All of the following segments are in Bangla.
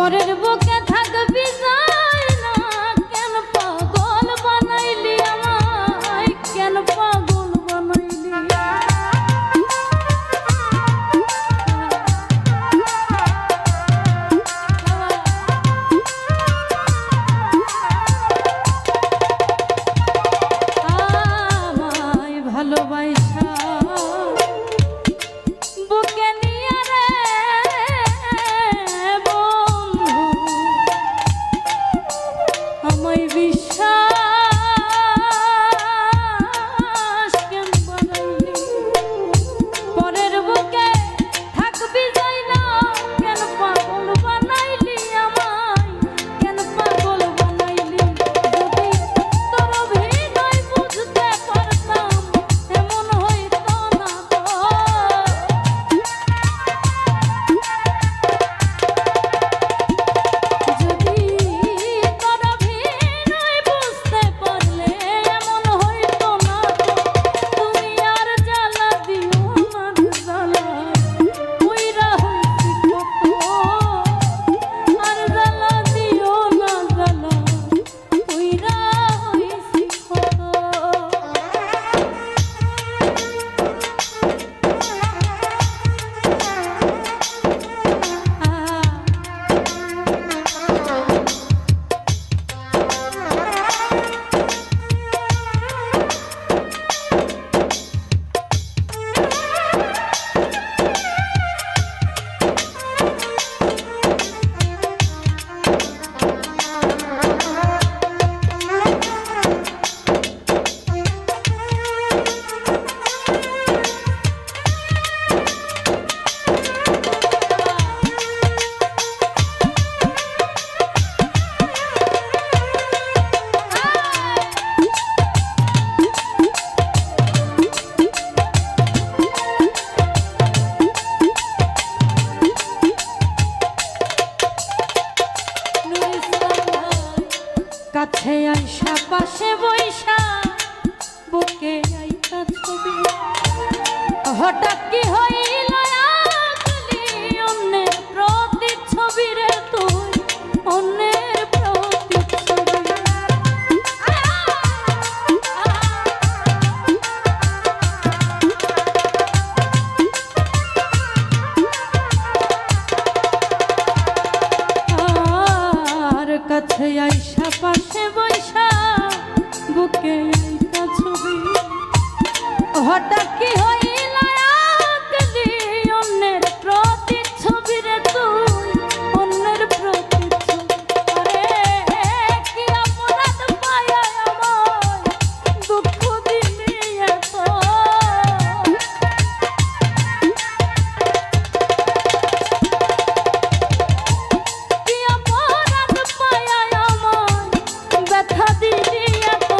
পরের বুকে থাকবি যায় না, কেন পাগল বানাইলি আমায়, কেন পাগল বানাইলি। আমায় ভালোবাসা বুকে নিয়ে রে বন্ধু, আমায় বিশ্বাস কেন বানাইলি। পরের বুকে থাকবি যাই না, কেন পাগল বানাইলি আমায়, কেন পাগল বানাইলি। যদি তোর অভিনয় বুঝতে পারতাম এমন হইতো না তো। যদি তোর অভিনয় বুঝতে পারলে এমন হইতো না তো। তুমি আর জ্বালা দিও না জ্বালা, কইরা হইছি কত। আর জ্বালা দিও না জ্বালা, কইরা হইছি কত। কাছে আইসা পাশে বইসা বুকে আইতা ছবি, হঠাৎ কি হইল আগলি অন্যের প্রতিচ্ছবি রে তুই, অন্যের প্রতিচ্ছবি। আর কাছে আইসা পাশে বইসা বুকে আইতা ছবি, হঠাৎ কি হইল আগলি অন্যের প্রতিচ্ছবি রে তুই, অন্যের প্রতিচ্ছবি। আরে কি অপরাধ পায়া আমায় দুঃখ দিলি এত। কি অপরাধ পায়া আমায় ব্যথা দিলি এত।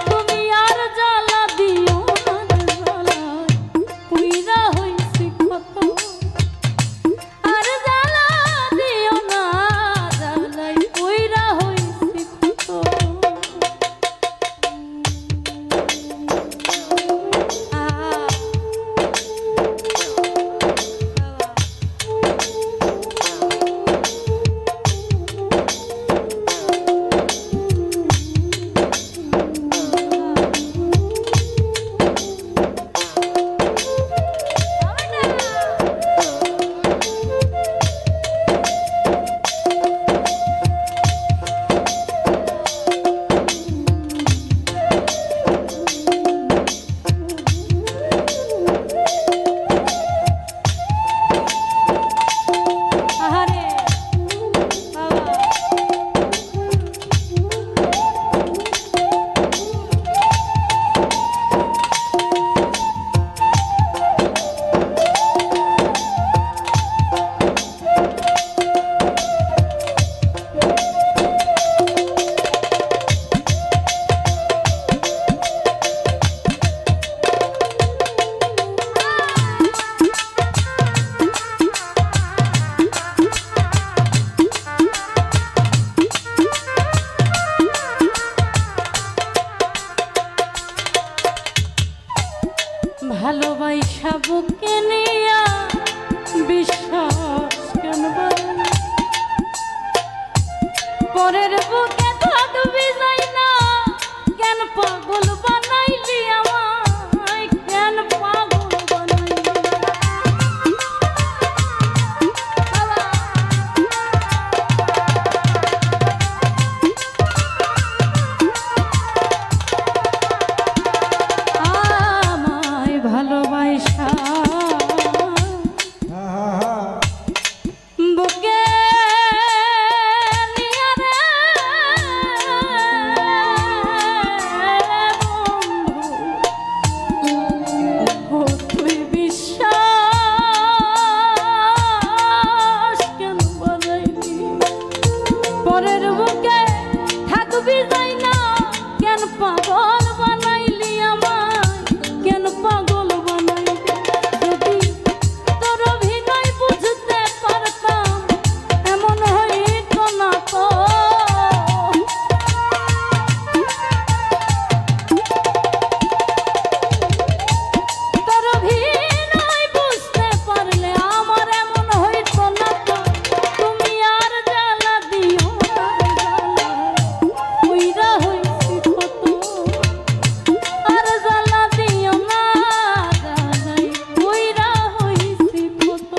তুমি আর জ্বালা দিও না জ্বালা, পরের বুকে থাকবি যাই না কেন পাগল বানাইলি আমায় কেন পাগল বানাইলি আমায় ভালোবাসা বুকে পরের বুকে থাকবি যাই না কেন পাগল বানাইলি আমায় কেন পাগল বানাইলি যদি তোর অভিনয় বুঝতে পারতাম এমন হইতো না তো তোর অভিনয় বুঝতে পারলে আমার এমন হইতো না তো তুমি আর জ্বালা দিও না উইরা হইছি কত আর জ্বালা দিও না জ্বালাই উইরা হইছি কত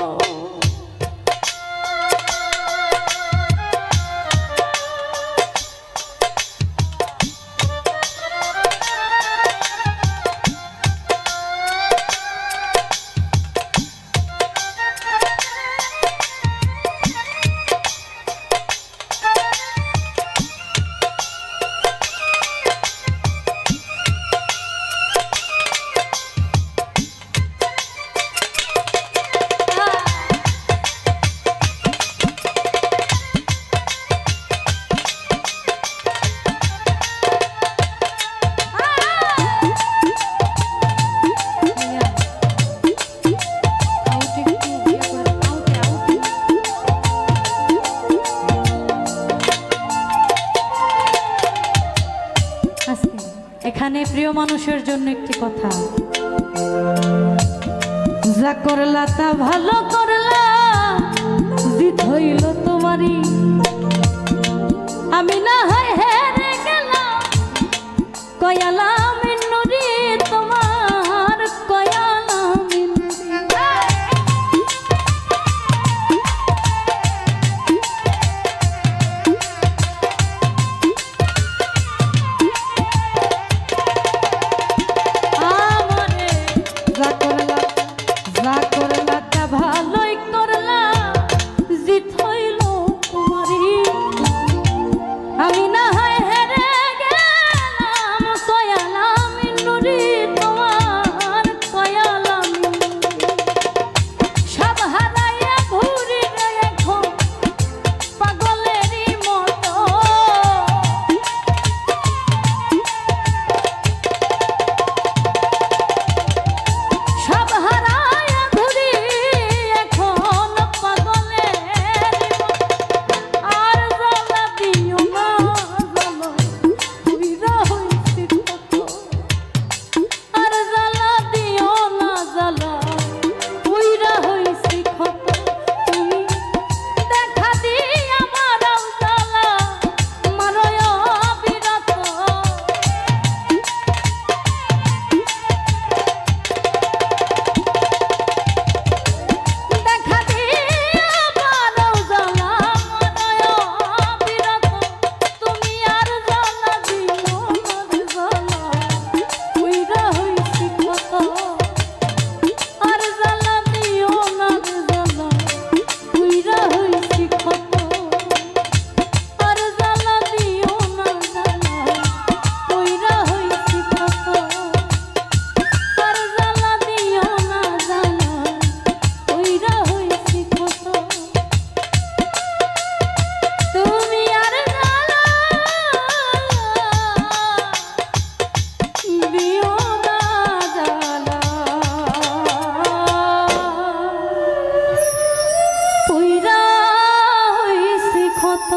এখানে প্রিয় মানুষের জন্য একটি কথা যা করলা তা ভালো করলা জিত হইল তোমারই আমি না হয় হেরে গেলাম কয়ালা মিন্নুরি তোমার কয়ালা ভালোই করলা জিত হইল তোমারই আমি না হয় হেরে গেলাম কয়ালা মিন্নুরি তোমার কয়ালা সব হারাইয়া ঘুরি রে এখন পাগলেরই মতো সব হারাইয়া ঘুরি এখন পাগলের আর জ্বালা দিও না জ্বালা উইরা হইছি কত আর জ্বালা দিও না জ্বালা উইরা হইছি কত তুমি দেখা দি আমারও জ্বালা মারয় বিরত দেখা দিয়া আমারও জ্বালা মারয় বিরত তুমি আর জ্বালা দিও না জ্বালা উইরা হইছি কত আর জ্বালা দিও না জ্বালা উইরা হইছি কত আর জ্বালা দিও না জ্বালা উইরা হইছি কত আর জ্বালা দিও না জ্বালা উইরা হইছি কত তুমি আর জ্বালা দিও না জ্বালা উইরা হইছি কত